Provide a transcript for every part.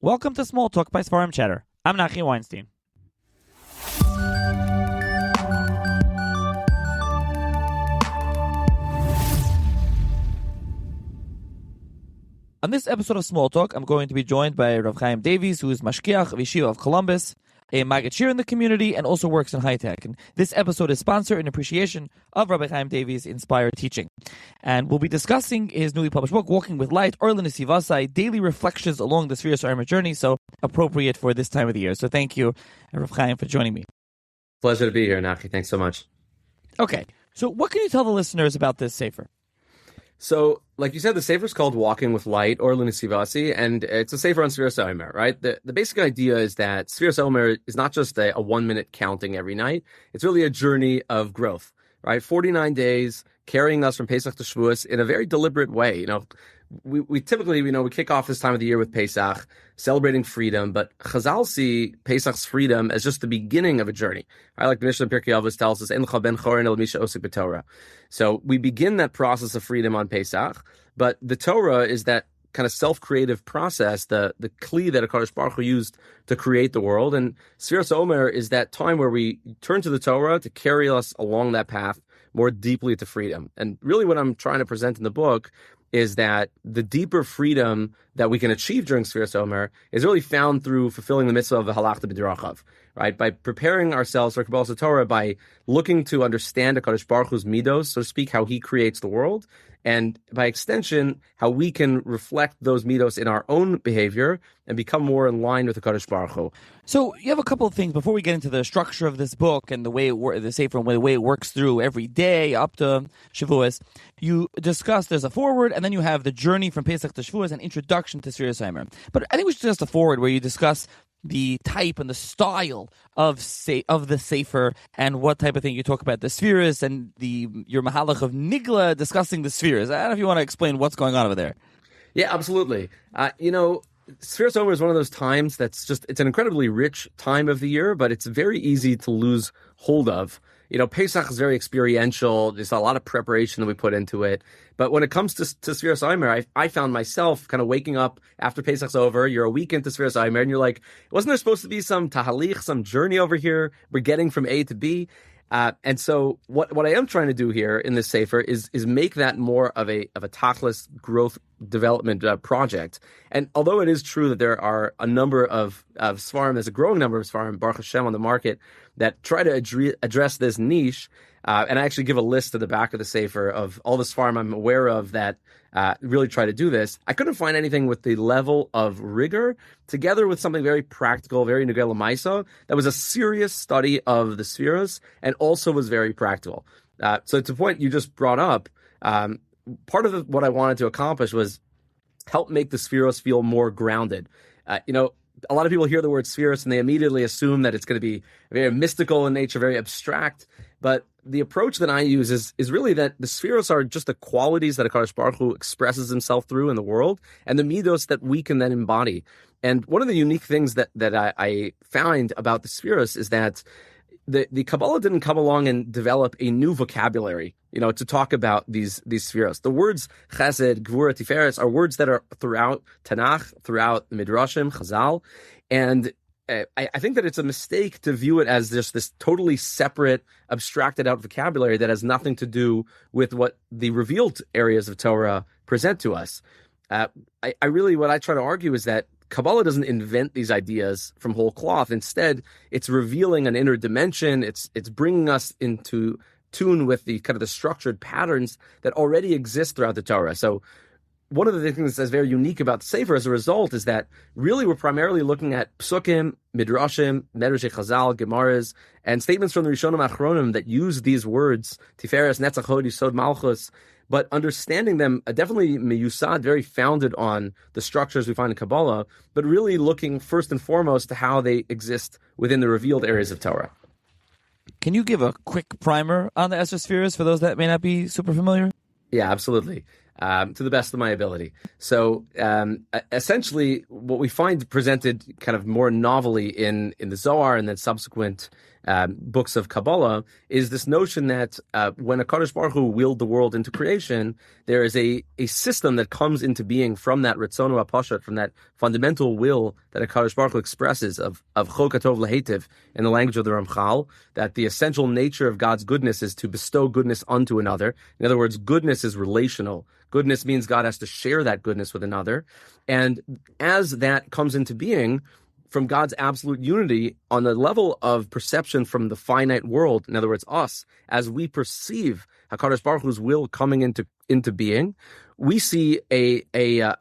Welcome to Small Talk by Sefiras Chatter. I'm Nachi Weinstein. On this episode of Small Talk, I'm going to be joined by Rav Chaim Davies, who is Mashkiach of Yeshiva of Columbus, a Magachir in the community, and also works in high tech. And this episode is sponsored in appreciation of Rabbi Chaim Davies' inspired teaching. And we'll be discussing his newly published book, Walking with Light, Orlin Sivasai, Daily Reflections Along the Sefiras HaOmer Journey, so appropriate for this time of the year. So thank you, Rav Chaim, for joining me. Pleasure to be here, Nachi. Thanks so much. Okay, so what can you tell the listeners about this sefer? So, like you said, the sefer is called Walking with Light, or Sivasi, and it's a sefer on Sefiras HaOmer, right? The basic idea is that Sefiras HaOmer is not just a 1-minute counting every night. It's really a journey of growth, right? 49 days carrying us from Pesach to Shavuos in a very deliberate way. You know, we typically, we kick off this time of the year with Pesach, celebrating freedom, but Chazal see Pesach's freedom as just the beginning of a journey. Right? Like the Mishnah Pirkei Avos tells us, "Encha ben chorin el misha osik b'Torah." So we begin that process of freedom on Pesach, but the Torah is that kind of self-creative process, the kli that HaKadosh Baruch Hu used to create the world. And Sefiras HaOmer is that time where we turn to the Torah to carry us along that path more deeply to freedom. And really what I'm trying to present in the book is that the deeper freedom that we can achieve during Sefiras HaOmer is really found through fulfilling the mitzvah of the halachta b'derachav, right? By preparing ourselves for Kabbalas Torah, by looking to understand HaKadosh Baruch Hu's midos, so to speak, how he creates the world, and by extension, how we can reflect those midos in our own behavior and become more in line with the HaKadosh Baruch Hu. So you have a couple of things before we get into the structure of this book and the way the sefer and the way it works through every day up to Shavuos. You discuss there's a forward, and then you have the journey from Pesach to Shavuos and introduction to Sefiras HaOmer. But I think we should just a forward where you discuss the type and the style of the sefer and what type of thing you talk about the Sefiras and your mahalach of Nigla discussing the Sefiras. I don't know if you want to explain what's going on over there. Yeah, absolutely. Sefiras HaOmer is one of those times it's an incredibly rich time of the year, but it's very easy to lose hold of. Pesach is very experiential. There's a lot of preparation that we put into it. But when it comes to Sefiras HaOmer, I found myself kind of waking up after Pesach's over. You're a week into Sefiras HaOmer, and you're like, wasn't there supposed to be some tahalich, some journey over here? We're getting from A to B. And so what I am trying to do here in this sefer is make that more of a tachlis growth development project. And although it is true that there are a number of Sfarim, there's a growing number of Sfarim, Baruch Hashem, on the market that try to address this niche, and I actually give a list at the back of the sefer of all the Sfarim I'm aware of that really try to do this. I couldn't find anything with the level of rigor, together with something very practical, very Negel Maisa, that was a serious study of the Sefiras and also was very practical. So to the point you just brought up, part of what I wanted to accomplish was help make the Sefiras feel more grounded. A lot of people hear the word Sefiras and they immediately assume that it's going to be very mystical in nature, very abstract. But the approach that I use is really that the Sefiras are just the qualities that HaKadosh Baruch Hu expresses himself through in the world, and the midos that we can then embody. And one of the unique things that I find about the Sefiras is that the Kabbalah didn't come along and develop a new vocabulary, to talk about these Sefiras. The words Chesed, Gvura, Tiferes are words that are throughout Tanakh, throughout the Midrashim, Chazal, and I think that it's a mistake to view it as just this totally separate, abstracted out vocabulary that has nothing to do with what the revealed areas of Torah present to us. What I try to argue is that Kabbalah doesn't invent these ideas from whole cloth. Instead, it's revealing an inner dimension. It's bringing us into tune with the kind of the structured patterns that already exist throughout the Torah. So one of the things that's very unique about the Sefer as a result is that really we're primarily looking at psukim, midrashim, medrash chazal, gemaras, and statements from the Rishonim Achronim that use these words, Tiferes, Netzach Hod, Yisod Malchus, but understanding them definitely meyusad, very founded on the structures we find in Kabbalah, but really looking first and foremost to how they exist within the revealed areas of Torah. Can you give a quick primer on the Esrei Sefiras for those that may not be super familiar? Yeah, absolutely. To the best of my ability. So essentially what we find presented kind of more novelly in the Zohar and then subsequent books of Kabbalah is this notion that when a Kadosh Baruch Hu willed the world into creation, there is a system that comes into being from that Ritzono HaPashat, from that fundamental will that a Kadosh Baruch Hu expresses of Chok HaTov L'Heitev in the language of the Ramchal, that the essential nature of God's goodness is to bestow goodness unto another. In other words, goodness is relational. Goodness means God has to share that goodness with another. And as that comes into being, from God's absolute unity on the level of perception from the finite world, in other words, us, as we perceive HaKadosh Baruch Hu's will coming into being, we see a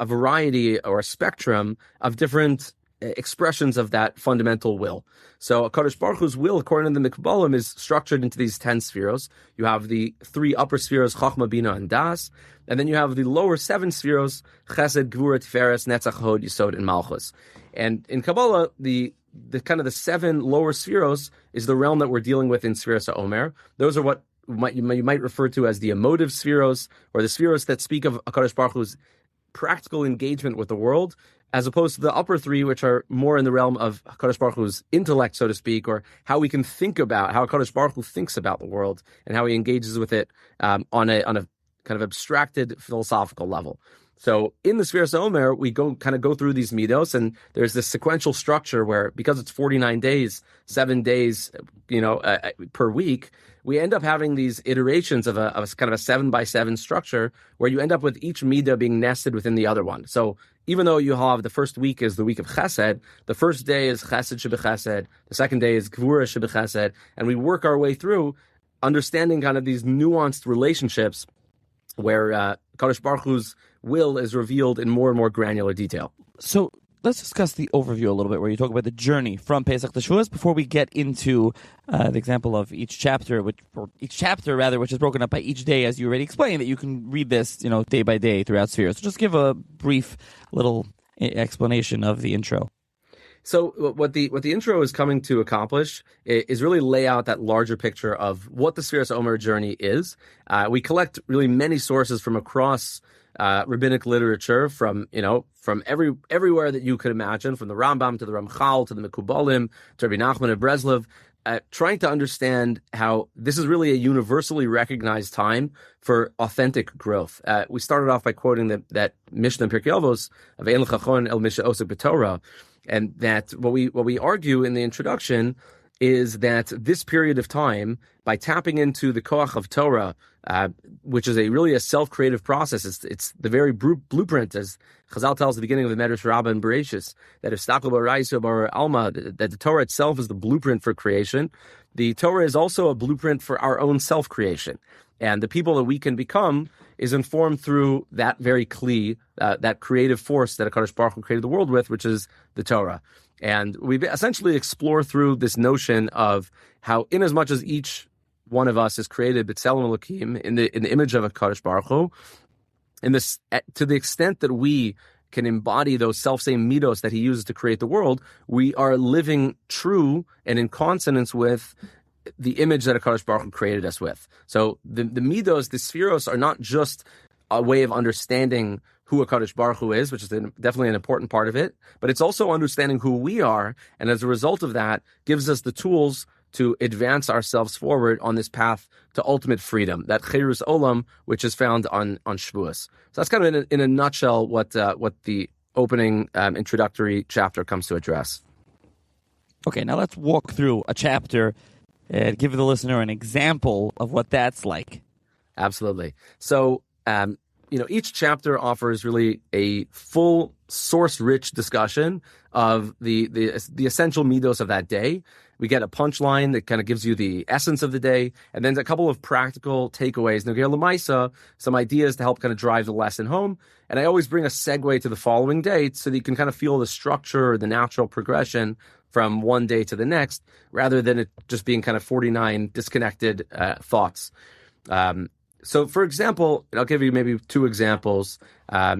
variety or a spectrum of different expressions of that fundamental will. So HaKadosh Baruch Hu's will, according to the Mikbalim, is structured into these 10 spheros. You have the 3 upper spheros, Chachma, Bina, and Das, and then you have the lower 7 spheros, Chesed, Gvura, Tiferes, Netzach, Hod, Yisod, and Malchus. And in Kabbalah, the kind of the 7 lower spheros is the realm that we're dealing with in Sefiras HaOmer. Those are what you might refer to as the emotive spheros, or the spheros that speak of HaKadosh Baruch Hu's practical engagement with the world, as opposed to the upper 3, which are more in the realm of HaKadosh Baruch Hu's intellect, so to speak, or how we can think about, how HaKadosh Baruch Hu thinks about the world and how he engages with it on a kind of abstracted philosophical level. So in the Sefiras HaOmer, we go through these midos, and there's this sequential structure where, because it's 49 days, 7 days, per week, we end up having these iterations of a kind of a 7x7 structure where you end up with each midah being nested within the other one. So even though you have the first week is the week of Chesed, the first day is Chesed Shebechesed, the second day is Gvura Shebechesed, and we work our way through understanding kind of these nuanced relationships where Kadosh Baruch Hu's will is revealed in more and more granular detail. So let's discuss the overview a little bit, where you talk about the journey from Pesach to Shavuos before we get into the example of each chapter, which is broken up by each day, as you already explained, that you can read this, day by day throughout Sefiras. So just give a brief little explanation of the intro. So what the intro is coming to accomplish is really lay out that larger picture of what the Sefiras HaOmer journey is. We collect really many sources from across rabbinic literature, from everywhere that you could imagine, from the Rambam to the Ramchal to the Mekubalim to Rabbi Nachman of Breslov, trying to understand how this is really a universally recognized time for authentic growth. We started off by quoting that Mishnah in Pirkei Avos of Ein L'chachon el Misha Osek B'Torah, and that what we argue in the introduction is that this period of time, by tapping into the koach of Torah, which is really a self-creative process, it's the very blueprint, as Chazal tells at the beginning of the Medrash Rabbah and Bereshis, that if Stakal B'Raiso Bar Alma, that the Torah itself is the blueprint for creation. The Torah is also a blueprint for our own self-creation. And the people that we can become is informed through that very kli, that creative force that HaKadosh Baruch Hu created the world with, which is the Torah. And we essentially explore through this notion of how, inasmuch as each one of us is created b'tselem Elokim, in the image of HaKadosh Baruch Hu, to the extent that we can embody those self-same midos that he uses to create the world, we are living true and in consonance with the image that HaKadosh Baruch Hu created us with. So the midos, the spheros, are not just a way of understanding who HaKadosh Baruch Hu is, which is definitely an important part of it, but it's also understanding who we are, and as a result of that, gives us the tools to advance ourselves forward on this path to ultimate freedom, that Cherus Olam, which is found on Shavuos. So that's kind of in a nutshell what the opening introductory chapter comes to address. Okay, now let's walk through a chapter and give the listener an example of what that's like. Absolutely. So, each chapter offers really a full source-rich discussion of the essential midos of that day. We get a punchline that kind of gives you the essence of the day, and then a couple of practical takeaways, Nogea L'Maisa, some ideas to help kind of drive the lesson home. And I always bring a segue to the following day so that you can kind of feel the structure or the natural progression from one day to the next, rather than it just being kind of 49 disconnected thoughts. So, for example, I'll give you maybe 2 examples. A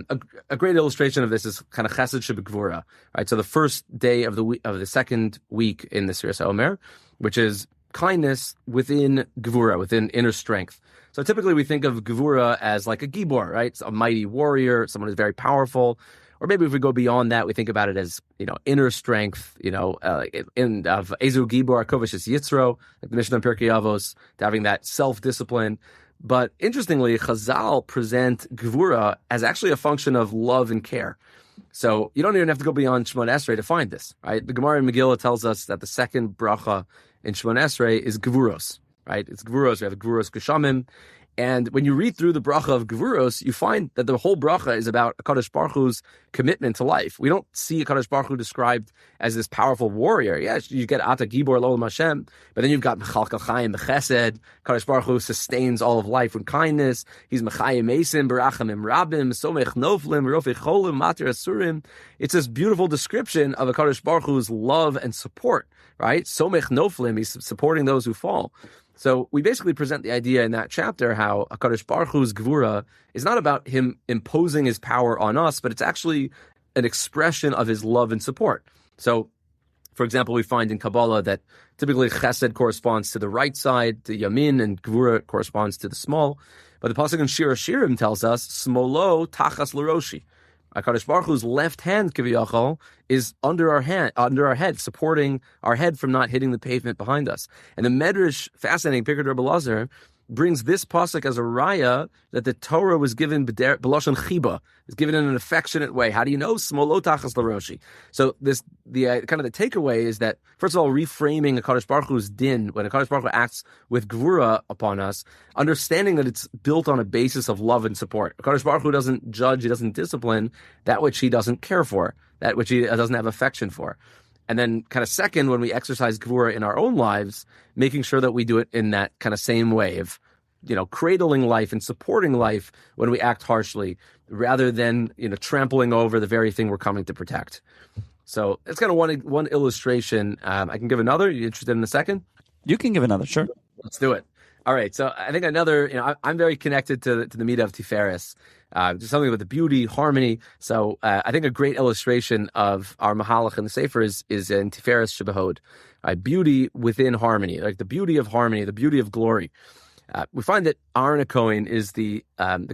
great illustration of this is kind of Chesed Shebegvura, right? So the first day of the second week in the Sefiras HaOmer, which is kindness within Gvura, within inner strength. So typically we think of Gvura as like a Gibor, right? It's a mighty warrior, someone who's very powerful. Or maybe if we go beyond that, we think about it as, inner strength, in of Ezu Gibor Kovishis Yitzro, like the Mishnah in Pirkei Avos, to having that self-discipline. But interestingly, Chazal present Gvura as actually a function of love and care. So you don't even have to go beyond Shemon Esrei to find this, right? The Gemara in Megillah tells us that the second bracha in Shemon Esrei is Gvuros, right? It's Gvuros. We have Gvuros Geshamim. And when you read through the bracha of Gvuros, you find that the whole bracha is about HaKadosh Baruch Hu's commitment to life. We don't see HaKadosh Baruch Hu described as this powerful warrior. Yes, you get Ata Gibor L'Olam Hashem, but then you've got Mechalkel Chaim B'Chesed. HaKadosh Baruch Hu sustains all of life with kindness. He's Mechayim Esim, Barachamim Rabim, Somech Noflim, Rofei Cholim, Matir Asurim. It's this beautiful description of HaKadosh Baruch Hu's love and support, right? Somech Noflim, he's supporting those who fall. So we basically present the idea in that chapter how HaKadosh Baruch Hu's Gvura is not about him imposing his power on us, but it's actually an expression of his love and support. So, for example, we find in Kabbalah that typically Chesed corresponds to the right side, to Yamin, and Gvura corresponds to the small. But the pasuk in Shir Hashirim tells us, Smolo Tachas L'Roshi. HaKadosh Baruch Hu's left hand, Kiviyachol, is under our head, supporting our head from not hitting the pavement behind us. And the Medrash, fascinating, Pirkei Rabbi Lazar, brings this pasuk as a raya that the Torah was given b'lashon chiba, is given in an affectionate way. How do you know? Smolo tachas l'roshi. So the kind of the takeaway is that, first of all, reframing HaKadosh Baruch Hu's din, when HaKadosh Baruch Hu acts with gvura upon us, understanding that it's built on a basis of love and support. HaKadosh Baruch Hu doesn't judge, he doesn't discipline that which he doesn't care for, that which he doesn't have affection for. And then kind of second, when we exercise Gvura in our own lives, making sure that we do it in that kind of same way of, cradling life and supporting life when we act harshly, rather than, trampling over the very thing we're coming to protect. So it's kind of one illustration. I can give another. You interested in a second? You can give another, sure. Let's do it. All right. So I think another, I'm very connected to the Midah of Sefiras. Just something with the beauty, harmony. So I think a great illustration of our Mahalach in the Sefer is in Sefiras Shebehod. Beauty within harmony, like the beauty of harmony, the beauty of glory. We find that Aaron HaKohen is the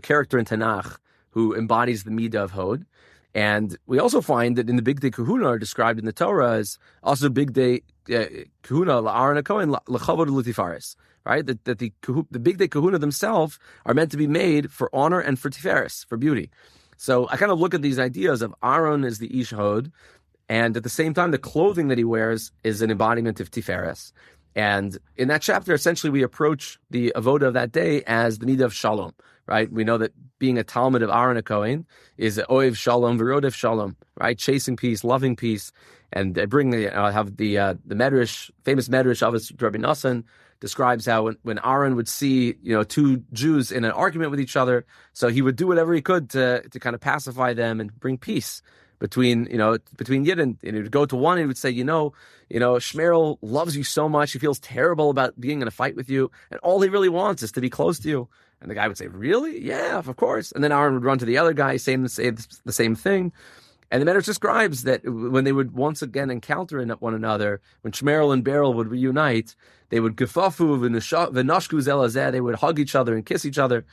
character in Tanakh who embodies the Midah of Hod. And we also find that in the Big Day Kahuna are described in the Torah as also Big Day Kahuna, Aaron HaKohen, L'chavod L'tifaris. Right? That the Big Day Kahuna themselves are meant to be made for honor and for Tiferes, for beauty. So I kind of look at these ideas of Aaron as the Ish Hod, and at the same time, the clothing that he wears is an embodiment of Tiferes. And in that chapter, essentially, we approach the avoda of that day as the Midah of Shalom, right? We know that being a Talmud of Aaron HaKohen is Oev Shalom, V'rodev Shalom, right? Chasing peace, loving peace. And I have the Medrash, famous Medrash of Rabbi Nassan, describes how when Aaron would see, two Jews in an argument with each other, so he would do whatever he could to kind of pacify them and bring peace between Yid, and he would go to one and he would say, Shmerel loves you so much, he feels terrible about being in a fight with you, and all he really wants is to be close to you. And the guy would say, really? Yeah, of course. And then Aaron would run to the other guy, say the same thing. And the Medrash describes that when they would once again encounter one another, when Shmerel and Beryl would reunite, they would gefafu v'nashku zelazeh, they would hug each other and kiss each other.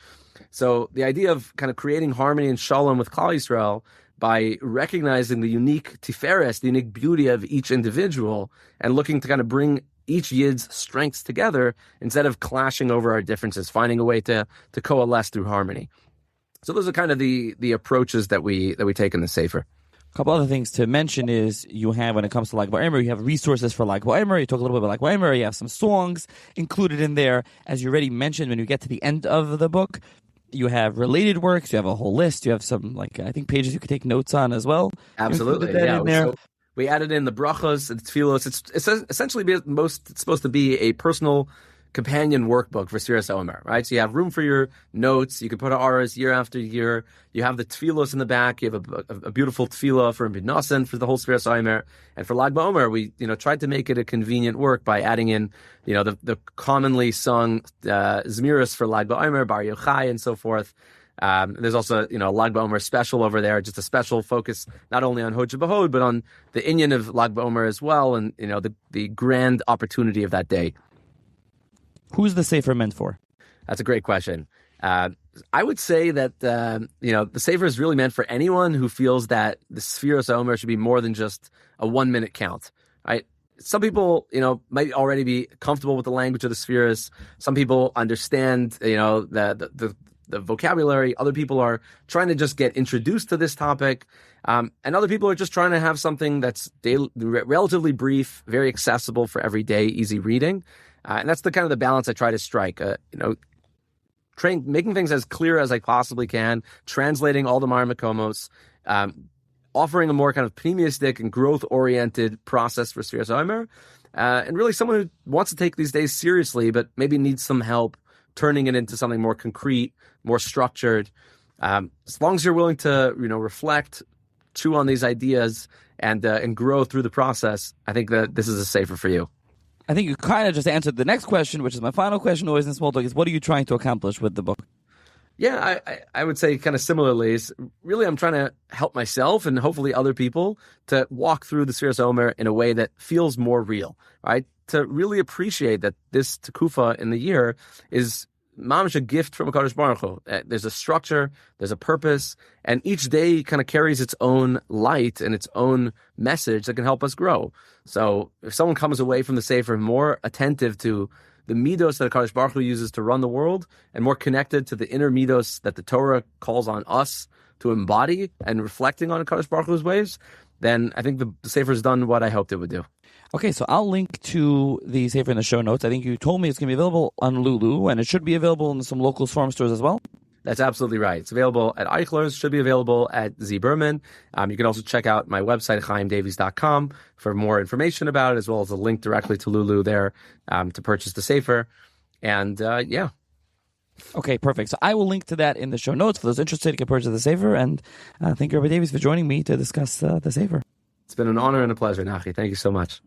So the idea of kind of creating harmony and shalom with Klal Yisrael by recognizing the unique tiferes, the unique beauty of each individual, and looking to kind of bring each Yid's strengths together instead of clashing over our differences, finding a way to coalesce through harmony. So those are kind of the approaches that we take in the Sefer. A couple other things to mention is you have, when it comes to Lag BaOmer, you have resources for Lag BaOmer. You talk a little bit about Lag BaOmer. You have some songs included in there. As you already mentioned, when you get to the end of the book, you have related works. You have a whole list. You have some, I think, pages you could take notes on as well. Absolutely. Yeah. So we added in the brachos and tefillos. It's essentially it's supposed to be a personal companion workbook for Sefiras HaOmer, right? So you have room for your notes. You can put auras year after year. You have the tefillos in the back. You have a beautiful tefillah for Rabbi Nassan for the whole Sefiras HaOmer. And for Lag BaOmer, we tried to make it a convenient work by adding in the commonly sung Zmiras for Lag BaOmer, Bar Yochai, and so forth. There's also Lag BaOmer special over there, just a special focus not only on Hod Shebehod but on the inyan of Lag BaOmer as well, and the grand opportunity of that day. Who's the Sefer meant for? That's a great question. I would say that the Sefer is really meant for anyone who feels that the Sefiras HaOmer should be more than just a 1 minute count. Right? Some people, might already be comfortable with the language of the Sefiras. Some people understand, the vocabulary. Other people are trying to just get introduced to this topic. And other people are just trying to have something that's relatively brief, very accessible for everyday, easy reading. And that's the kind of the balance I try to strike. Making things as clear as I possibly can, translating all the Mar Makomos, offering a more kind of pneumistic and growth-oriented process for Sefiras HaOmer, and really someone who wants to take these days seriously, but maybe needs some help turning it into something more concrete, more structured. As long as you're willing to, reflect, chew on these ideas, and grow through the process, I think that this is a Sefer for you. I think you kind of just answered the next question, which is my final question always in SmallTalk, is what are you trying to accomplish with the book? Yeah, I would say kind of similarly. Really, I'm trying to help myself and hopefully other people to walk through the Sefiras HaOmer in a way that feels more real, right? To really appreciate that this Tekufa in the year is mamish a gift from HaKadosh Baruch Hu. There's a structure, there's a purpose, and each day kind of carries its own light and its own message that can help us grow. So if someone comes away from the Sefer more attentive to the midos that HaKadosh Baruch Hu uses to run the world, and more connected to the inner midos that the Torah calls on us to embody and reflecting on HaKadosh Baruch Hu's ways, then I think the Sefer has done what I hoped it would do. Okay, so I'll link to the Sefer in the show notes. I think you told me it's going to be available on Lulu, and it should be available in some local farm stores as well. That's absolutely right. It's available at Eichler's, should be available at Z. Berman. You can also check out my website, ChaimDavies.com, for more information about it, as well as a link directly to Lulu there to purchase the Sefer. And yeah. Okay, perfect. So I will link to that in the show notes. For those interested, you can purchase the Sefer. And thank you, Rabbi Davies, for joining me to discuss the Sefer. It's been an honor and a pleasure, Nachi. Thank you so much.